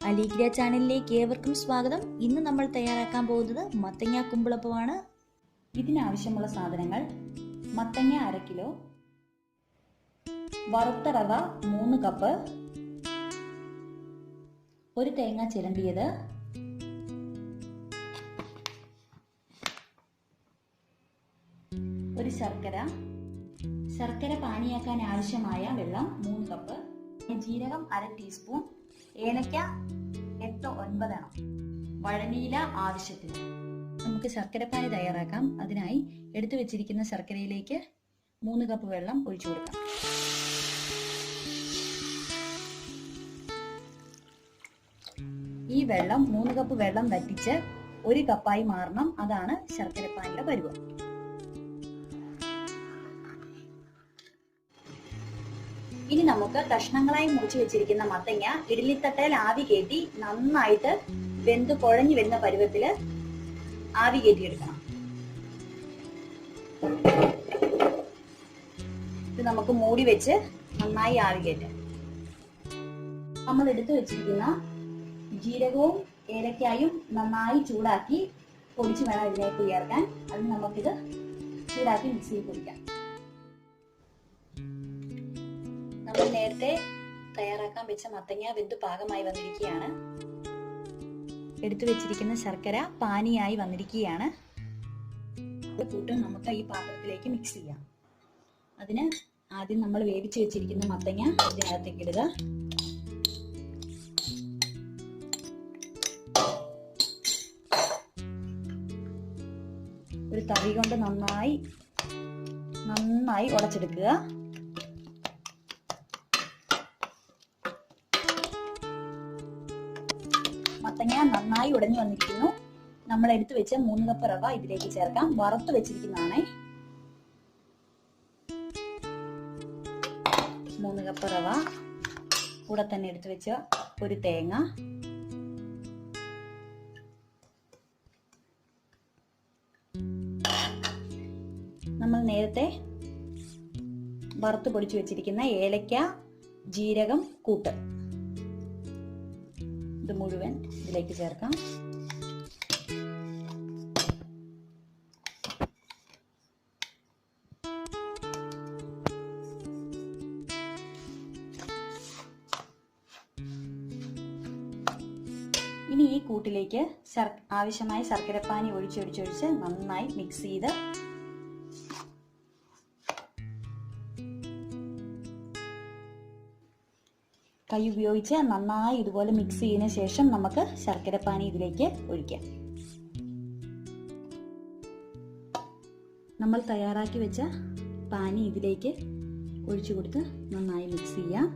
അലിഗ്ര ചാനലിലേക്ക് ഏവർക്കും സ്വാഗതം. ഇന്ന് നമ്മൾ തയ്യാറാക്കാൻ പോകുന്നത് മത്തങ്ങ കുമ്പിളപ്പമാണ്. ഇതിനാവശ്യമുള്ള സാധനങ്ങൾ: മത്തങ്ങ 1/2 കിലോ, വറുത്ത റവ 3 കപ്പ്, ഒരു തേങ്ങ ചിരണ്ടിയത്, ഒരു ശർക്കര പാനിയാക്കാൻ ആവശ്യമായ വെള്ളം 3 കപ്പ്, ജീരകം 1/2 ടീസ്പൂൺ, ഏലക്ക 8-9 എണ്ണം, വഴനയില ആവശ്യത്തിന്. നമുക്ക് ശർക്കരപ്പാനി തയ്യാറാക്കാം. അതിനായി എടുത്തു വെച്ചിരിക്കുന്ന ശർക്കരയിലേക്ക് 3 കപ്പ് വെള്ളം ഒഴിച്ചു കൊടുക്കാം. ഈ വെള്ളം 3 കപ്പ് വെള്ളം വറ്റിച്ച് 1 കപ്പായി മാറണം. അതാണ് ശർക്കരപ്പാനിയുടെ പരുവം. ഇനി നമുക്ക് കഷ്ണങ്ങളായി മുറിച്ച് വെച്ചിരിക്കുന്ന മത്തങ്ങ ഇഡ്ഡലിത്തട്ടയിൽ ആവി കയറ്റി നന്നായിട്ട് വെന്ത് കുഴഞ്ഞു വരുന്ന പരുവത്തില് ആവി കയറ്റിയെടുക്കണം. ഇത് നമുക്ക് മൂടി വെച്ച് നന്നായി ആവി കയറ്റാം. നമ്മൾ എടുത്തു വെച്ചിരിക്കുന്ന ജീരകവും ഏലക്കായും നന്നായി ചൂടാക്കി പൊടിച്ച് വേണം ഇതിലേക്ക് ഉയർത്താൻ. അത് നമുക്കിത് ചൂടാക്കി മിക്സിയിൽ പൊടിക്കാം. നമ്മൾ നേരത്തെ തയ്യാറാക്കാൻ വെച്ച മത്തങ്ങ വെന്ത് പാകമായി വന്നിരിക്കുകയാണ്. എടുത്തു വെച്ചിരിക്കുന്ന ശർക്കര പാനിയായി വന്നിരിക്കുകയാണ്. കൂട്ട് നമുക്ക് ഈ പാത്രത്തിലേക്ക് മിക്സ് ചെയ്യാം. അതിന് ആദ്യം നമ്മൾ വേവിച്ച് വെച്ചിരിക്കുന്ന മത്തങ്ങ ഇതിനകത്തേക്ക് ഇടുക. ഒരു തവി കൊണ്ട് നന്നായി ഉടച്ചെടുക്കുക. മത്തങ്ങ നന്നായി ഉടഞ്ഞു വന്നിരിക്കുന്നു. നമ്മൾ എടുത്തു വെച്ച 3 കപ്പ് റവ ഇതിലേക്ക് ചേർക്കാം. വറുത്ത് വെച്ചിരിക്കുന്നതാണ്. 3 കപ്പ് റവ, കൂടെ തന്നെ എടുത്തു വെച്ച ഒരു തേങ്ങ, നമ്മൾ നേരത്തെ വറുത്ത് പൊടിച്ചു വെച്ചിരിക്കുന്ന ഏലക്ക ജീരകം കൂട്ട്, ഇത് മുഴുവൻ ഇതിലേക്ക് ചേർക്കാം. ഇനി ഈ കൂട്ടിലേക്ക് ആവശ്യമായ ശർക്കരപ്പാനി ഒഴിച്ചൊഴിച്ചൊഴിച്ച് നന്നായി മിക്സ് ചെയ്ത് കൈ ഉപയോഗിച്ച് നന്നായി ഇതുപോലെ മിക്സ് ചെയ്തതിനു ശേഷം നമുക്ക് ശർക്കരപ്പാനി ഇതിലേക്ക് ഒഴിക്കാം. നമ്മൾ തയ്യാറാക്കി വെച്ച പാനി ഇതിലേക്ക് ഒഴിച്ചു കൊടുത്ത് നന്നായി മിക്സ് ചെയ്യാം.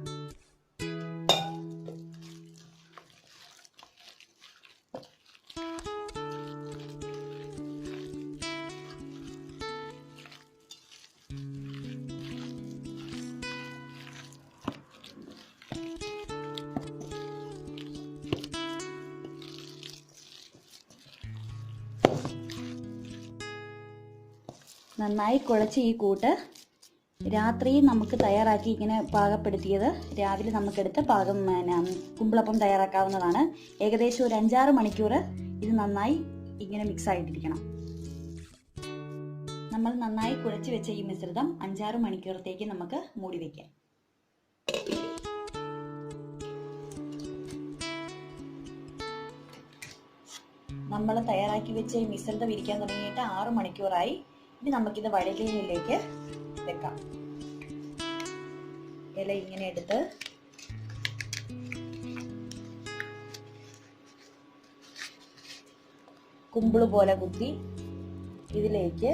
നന്നായി കുഴച്ച് ഈ കൂട്ട് രാത്രി നമുക്ക് തയ്യാറാക്കി ഇങ്ങനെ പാകപ്പെടുത്തിയത് രാവിലെ നമുക്കെടുത്ത് കുമ്പിളപ്പം തയ്യാറാക്കാവുന്നതാണ്. ഏകദേശം ഒരു 5-6 മണിക്കൂർ ഇത് നന്നായി ഇങ്ങനെ മിക്സ് ആയിട്ടിരിക്കണം. നമ്മൾ നന്നായി കുഴച്ച് വെച്ച ഈ മിശ്രിതം 5-6 മണിക്കൂറത്തേക്ക് നമുക്ക് മൂടി വയ്ക്കാം. നമ്മൾ തയ്യാറാക്കി വെച്ച ഈ മിശ്രിതം ഇരിക്കാൻ തുടങ്ങിയിട്ട് 6 മണിക്കൂറായി. ഇനി നമുക്കിത് വഴലിയിലേക്ക് വെക്കാം. ഇല ഇങ്ങനെ എടുത്ത് കുമ്പിള് പോലെ കുത്തി ഇതിലേക്ക്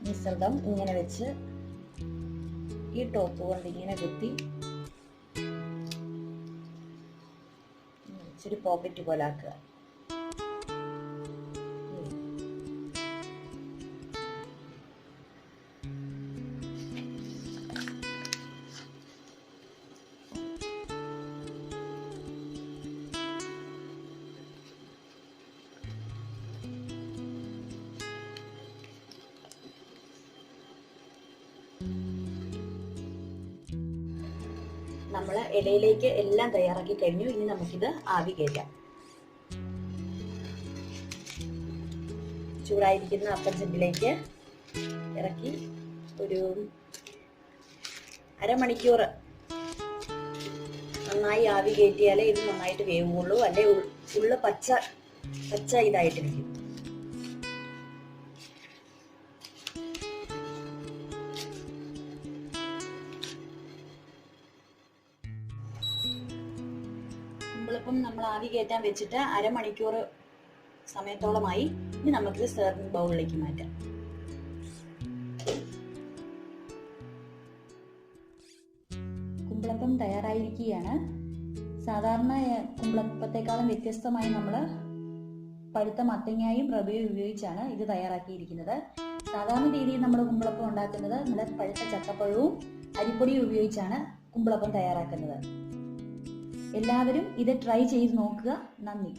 മിശ്രിതം ഇങ്ങനെ വെച്ച് ഈ ടോപ്പ് കൊണ്ട് ഇങ്ങനെ കുത്തി ഇച്ചിരി പോക്കറ്റ് പോലെ ആക്കുക. നമ്മൾ ഇലയിലേക്ക് എല്ലാം തയ്യാറാക്കി കഴിഞ്ഞു. ഇനി നമുക്കിത് ആവി കയറ്റാം. ചൂടായിരിക്കുന്ന അപ്പച്ചട്ടിലേക്ക് ഇറക്കി ഒരു അരമണിക്കൂർ നന്നായി ആവി കയറ്റിയാലേ ഇത് നന്നായിട്ട് വേവുള്ളൂ. അല്ലെ ഉള്ളു പച്ച ഇതായിട്ടിരിക്കും. കുമ്പിളപ്പം നമ്മൾ ആവി കയറ്റാൻ വെച്ചിട്ട് അരമണിക്കൂർ സമയത്തോളമായി. ഇനി നമുക്ക് സെർവിംഗ് ബൗളിലേക്ക് മാറ്റാം. കുമ്പിളപ്പം തയ്യാറായിരിക്കുകയാണ്. സാധാരണ കുമ്പിളപ്പത്തെക്കാളും വ്യത്യസ്തമായി നമ്മൾ പഴുത്ത മത്തങ്ങയും റവയും ഉപയോഗിച്ചാണ് ഇത് തയ്യാറാക്കിയിരിക്കുന്നത്. സാധാരണ രീതിയിൽ നമ്മൾ കുമ്പിളപ്പം ഉണ്ടാക്കുന്നത് നല്ല പഴുത്ത ചക്കപ്പഴവും അരിപ്പൊടിയും ഉപയോഗിച്ചാണ് കുമ്പിളപ്പം തയ്യാറാക്കുന്നത്. എല്ലാവരും ഇത് ട്രൈ ചെയ്ത് നോക്കുക. നന്ദി.